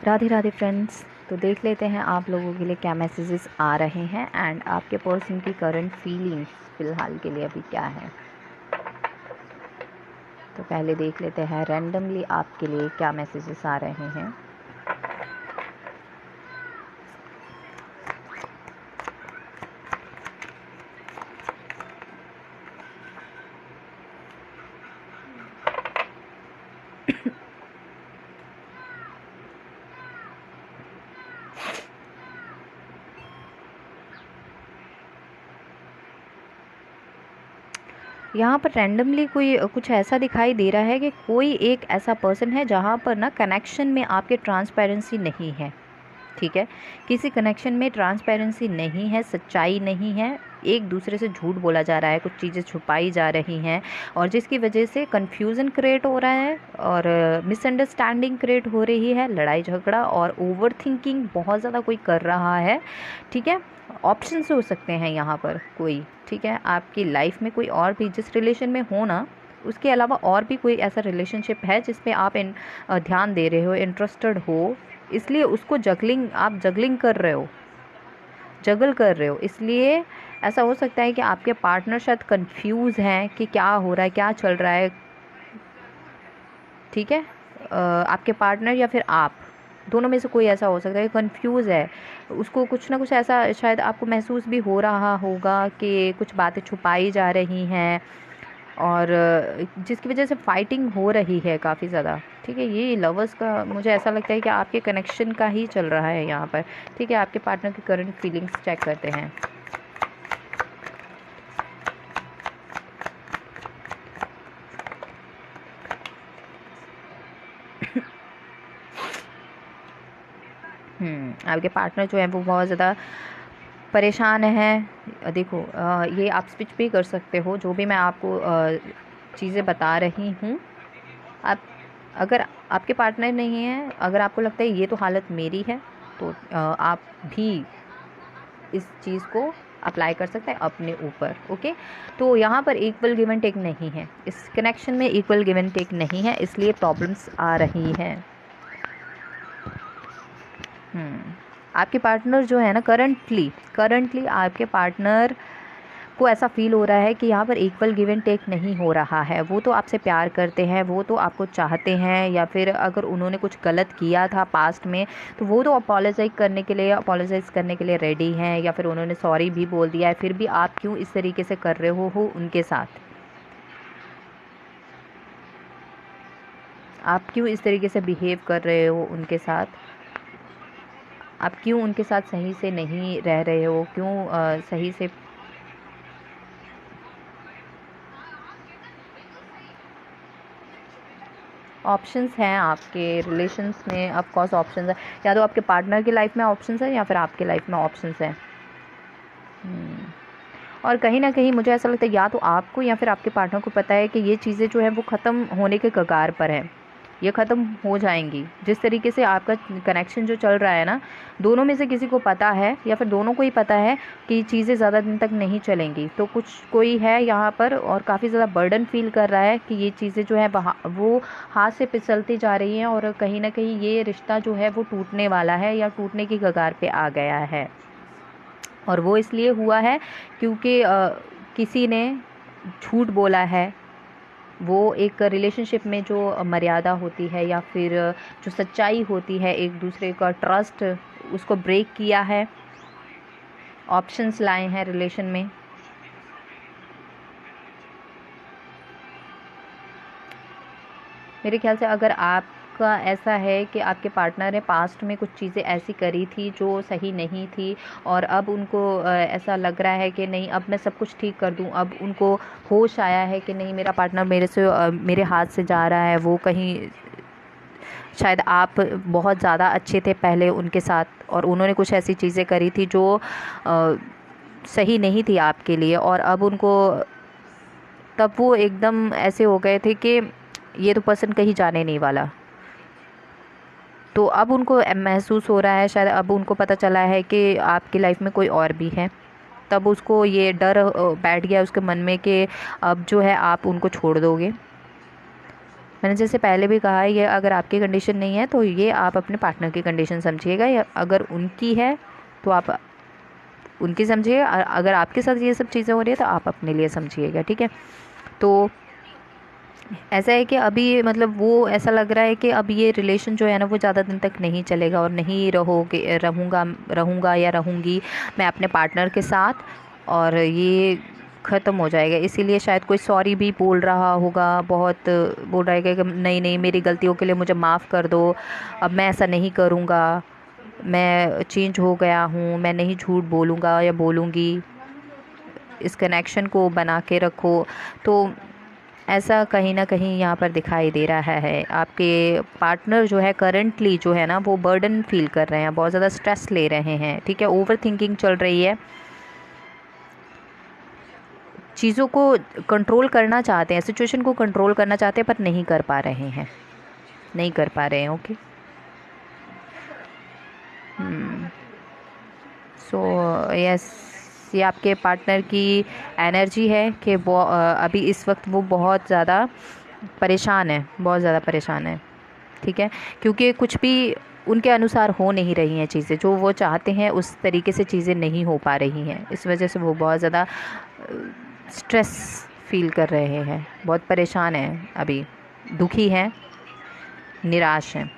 Radhe Radhe friends. तो देख लेते हैं आप लोगों के लिए क्या मैसेजेस आ रहे हैं एंड आपके पर्सन की करंट फीलिंग्स फ़िलहाल के लिए अभी क्या है। तो पहले देख लेते हैं रैंडमली आपके लिए क्या मैसेजेस आ रहे हैं। यहाँ पर रैंडमली कोई कुछ ऐसा दिखाई दे रहा है कि कोई एक ऐसा पर्सन है जहाँ पर ना कनेक्शन में आपके ट्रांसपेरेंसी नहीं है। ठीक है, किसी कनेक्शन में ट्रांसपेरेंसी नहीं है, सच्चाई नहीं है, एक दूसरे से झूठ बोला जा रहा है, कुछ चीज़ें छुपाई जा रही हैं और जिसकी वजह से कन्फ्यूज़न क्रिएट हो रहा है और मिसअंडरस्टैंडिंग क्रिएट हो रही है, लड़ाई झगड़ा और ओवर थिंकिंग बहुत ज़्यादा कोई कर रहा है। ठीक है, ऑप्शंस हो सकते हैं यहाँ पर कोई। ठीक है, आपकी लाइफ में कोई और भी जिस रिलेशन में हो ना, उसके अलावा और भी कोई ऐसा रिलेशनशिप है जिस पे आप ध्यान दे रहे हो, इंटरेस्टेड हो, इसलिए उसको आप जगलिंग कर रहे हो, जगल कर रहे हो। इसलिए ऐसा हो सकता है कि आपके पार्टनर शायद कंफ्यूज हैं कि क्या हो रहा है, क्या चल रहा है। ठीक है, आपके पार्टनर या फिर आप दोनों में से कोई ऐसा हो सकता है कि कंफ्यूज है, उसको कुछ ना कुछ ऐसा शायद आपको महसूस भी हो रहा होगा कि कुछ बातें छुपाई जा रही हैं और जिसकी वजह से फाइटिंग हो रही है काफ़ी ज़्यादा। ठीक है, ये लवर्स का मुझे ऐसा लगता है कि आपके कनेक्शन का ही चल रहा है यहाँ पर। ठीक है, आपके पार्टनर की करंट फीलिंग्स चेक करते हैं। आपके पार्टनर जो है वो बहुत ज़्यादा परेशान है। देखो, ये आप स्विच भी कर सकते हो, जो भी मैं आपको चीज़ें बता रही हूँ। आप अगर आपके पार्टनर नहीं है, अगर आपको लगता है ये तो हालत मेरी है, तो आप भी इस चीज़ को अप्लाई कर सकते हैं अपने ऊपर। ओके, तो यहाँ पर इक्वल गिव एंड टेक नहीं है, इस कनेक्शन में इक्वल गिव एंड टेक नहीं है, इसलिए प्रॉब्लम्स आ रही हैं। आपके पार्टनर जो है ना, करंटली आपके पार्टनर को ऐसा फील हो रहा है कि यहाँ पर इक्वल गिव एंड टेक नहीं हो रहा है। वो तो आपसे प्यार करते हैं, वो तो आपको चाहते हैं, या फिर अगर उन्होंने कुछ गलत किया था पास्ट में तो वो तो अपोलोजाइज करने के लिए रेडी हैं, या फिर उन्होंने सॉरी भी बोल दिया है, फिर भी आप क्यों इस तरीके से कर रहे हो उनके साथ? आप क्यों इस तरीके से बिहेव कर रहे हो उनके साथ? आप क्यों उनके साथ सही से नहीं रह रहे हो? क्यों सही से ऑप्शंस हैं आपके रिलेशंस में। ऑफ कोर्स ऑप्शंस है, या तो आपके पार्टनर की लाइफ में ऑप्शंस है या फिर आपके लाइफ में ऑप्शंस है। और कहीं ना कहीं मुझे ऐसा लगता है या तो आपको या फिर आपके पार्टनर को पता है कि ये चीज़ें जो है वो ख़त्म होने के कगार पर है, ये ख़त्म हो जाएंगी। जिस तरीके से आपका कनेक्शन जो चल रहा है ना, दोनों में से किसी को पता है या फिर दोनों को ही पता है कि चीज़ें ज़्यादा दिन तक नहीं चलेंगी। तो कोई है यहाँ पर और काफ़ी ज़्यादा बर्डन फील कर रहा है कि ये चीज़ें जो है वो हाथ से फिसलती जा रही हैं और कहीं ना कहीं ये रिश्ता जो है वो टूटने वाला है या टूटने की कगार पे आ गया है। और वो इसलिए हुआ है क्योंकि किसी ने झूठ बोला है। वो एक रिलेशनशिप में जो मर्यादा होती है या फिर जो सच्चाई होती है, एक दूसरे का ट्रस्ट, उसको ब्रेक किया है, ऑप्शंस लाए हैं रिलेशन में। मेरे ख्याल से अगर आपका ऐसा है कि आपके पार्टनर ने पास्ट में कुछ चीज़ें ऐसी करी थी जो सही नहीं थी और अब उनको ऐसा लग रहा है कि नहीं, अब मैं सब कुछ ठीक कर दूं, अब उनको होश आया है कि नहीं, मेरा पार्टनर मेरे हाथ से जा रहा है, वो कहीं शायद आप बहुत ज़्यादा अच्छे थे पहले उनके साथ और उन्होंने कुछ ऐसी चीज़ें करी थी जो सही नहीं थी आपके लिए, और अब उनको तब वो एकदम ऐसे हो गए थे कि ये तो पर्सन कहीं जाने नहीं वाला। तो अब उनको महसूस हो रहा है, शायद अब उनको पता चला है कि आपकी लाइफ में कोई और भी है। तब उसको ये डर बैठ गया उसके मन में कि अब जो है आप उनको छोड़ दोगे। मैंने जैसे पहले भी कहा है, ये अगर आपकी कंडीशन नहीं है तो ये आप अपने पार्टनर की कंडीशन समझिएगा, या अगर उनकी है तो आप उनकी समझिए, अगर आपके साथ ये सब चीज़ें हो रही है तो आप अपने लिए समझिएगा, ठीक है। तो ऐसा है कि अभी मतलब वो ऐसा लग रहा है कि अब ये रिलेशन जो है ना वो ज़्यादा दिन तक नहीं चलेगा, और नहीं रहूँगा या रहूँगी मैं अपने पार्टनर के साथ, और ये ख़त्म हो जाएगा। इसीलिए शायद कोई सॉरी भी बोल रहा होगा, बहुत बोल रहा है कि नहीं नहीं मेरी गलतियों के लिए मुझे माफ़ कर दो, अब मैं ऐसा नहीं करूँगा, मैं चेंज हो गया हूँ, मैं नहीं झूठ बोलूँगा या बोलूँगी, इस कनेक्शन को बना के रखो। तो ऐसा कहीं ना कहीं यहाँ पर दिखाई दे रहा है। आपके पार्टनर जो है करंटली जो है ना वो बर्डन फील कर रहे हैं, बहुत ज़्यादा स्ट्रेस ले रहे हैं, ठीक है। ओवर थिंकिंग चल रही है, चीज़ों को कंट्रोल करना चाहते हैं, सिचुएशन को कंट्रोल करना चाहते हैं पर नहीं कर पा रहे हैं, नहीं कर पा रहे हैं। ओके, सो यस, ये आपके पार्टनर की एनर्जी है कि वो अभी इस वक्त वो बहुत ज़्यादा परेशान है, बहुत ज़्यादा परेशान है, ठीक है। क्योंकि कुछ भी उनके अनुसार हो नहीं रही हैं चीज़ें, जो वो चाहते हैं उस तरीके से चीज़ें नहीं हो पा रही हैं, इस वजह से वो बहुत ज़्यादा स्ट्रेस फील कर रहे हैं, बहुत परेशान हैं, अभी दुखी हैं, निराश हैं,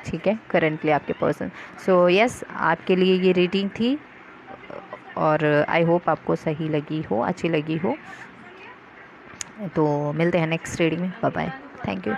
ठीक है, करंटली आपके पर्सन। सो यस, आपके लिए ये रीडिंग थी, और आई होप आपको सही लगी हो, अच्छी लगी हो। तो मिलते हैं नेक्स्ट रीडिंग में, बाय बाय, थैंक यू।